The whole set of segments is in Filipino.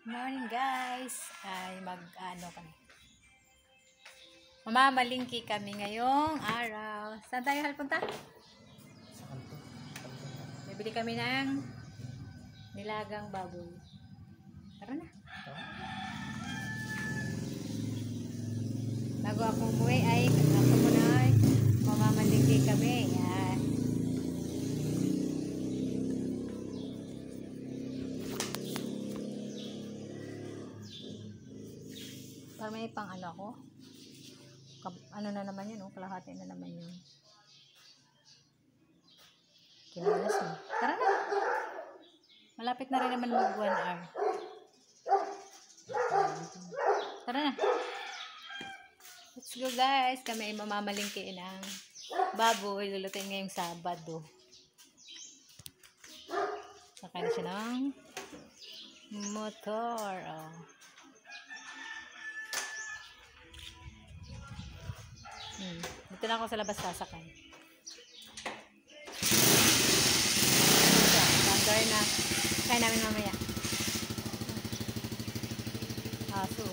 Morning guys, ay mag-ano kami. Mamamalingki kami ngayong araw. Saan tayo halpunta? Sa kanto. Bibili kami ng nilagang baboy. Tara na. Bago ako umuwi ay ako muna ay mamamalingki kami. Yan. Para may pang ano ako. Ano na naman yun, kalahati na naman yun. Kinalas mo. Tara na. Malapit na rin naman mag 1 hour. Tara na. Let's go guys. Kami ay mamamalingki ng baboy. Lulutuin ngayong Sabado. Sakay na siya ng motor. Oh. Dito na ako sa labas sasakay. Bandar na. Kaya namin mamaya. Aso.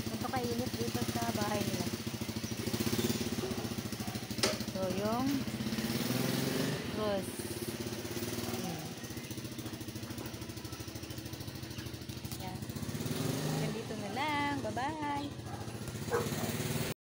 Ito kainit dito sa bahay nila. So, yung rose. Yan. Dito na lang. Bye-bye.